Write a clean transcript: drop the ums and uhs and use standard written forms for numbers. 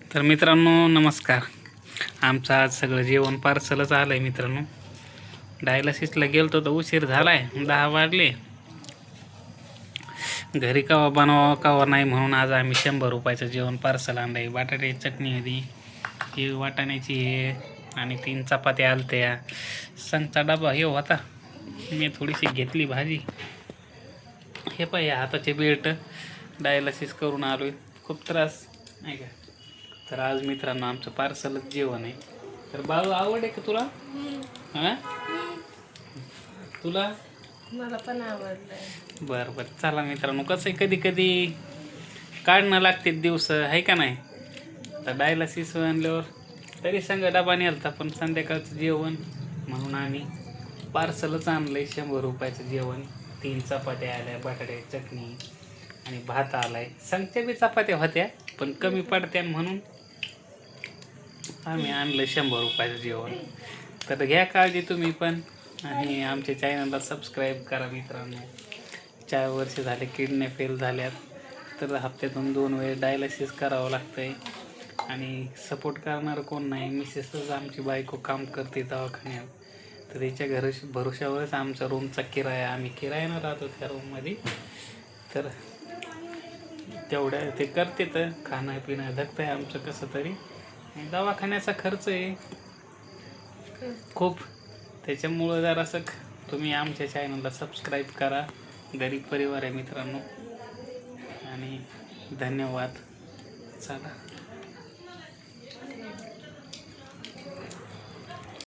तर मित्रांनो नमस्कार. आमचं आज सगळं जेवण पार्सलच आलं आहे मित्रांनो. डायलिसिसला गेलतो तर उशीर झाला आहे, 10 वाजले. घरी कवा बनवावं कवा नाही म्हणून आज आम्ही 100 रुपयाचं जेवण पार्सल आणलं आहे. बटाट्याची चटणी होती, ही वाटाण्याची हे, आणि 3 चपात्या आलत्या. संगचा डबा हे होता, मी थोडीशी घेतली भाजी. हे पाहिजे हाताचे बेल्ट, डायलिसिस करून आलो आहे, खूप त्रास नाही का. तर आज मित्रांनो आमचं पार्सलच जेवण आहे. तर बाळू आवड आहे का तुला? हां, तुला? मला पण आवडलंय. बरं बरं, चला मित्रांनो. कसं आहे, कधी कधी काढणं लागते दिवस आहे का नाही. तर डायलिसिस आणल्यावर तरी संग डबा नेलता, पण संध्याकाळचं जेवण म्हणून आम्ही पार्सलच आणलं आहे. 100 रुपयाचं जेवण, 3 चपात्या आल्या, बटाट्याची चटणी आणि भात आलाय. संगच्या बी चपात्या होत्या पण कमी पडत्या म्हणून आम्ही आणलं 100 रुपयाचं जेवण. तर घ्या काळजी तुम्ही पण, आणि आमच्या चॅनलला सबस्क्राईब करा मित्रांनो. 4 वर्ष झाले किडनी फेल झाल्यात, तर हप्त्यातून 2 वेळ डायलिसिस करावं लागतं आहे. आणि सपोर्ट करणारं कोण नाही. मिसेसच आमची बायको काम करते दवाखान्यात, तर त्याच्या भरोशावरच आमचा रूमचा किराया, आम्ही किरायानं राहतो त्या रूममध्ये. तर तेवढ्या ते करते, तर खाणं पिणं धकतं आहे आमचं कसं तरी. आणि दवाखान्याचा खर्च आहे खूप, त्याच्यामुळं जरासं तुम्ही आमच्या चॅनलला सबस्क्राईब करा. गरीब परिवार आहे मित्रांनो, आणि धन्यवाद. चला.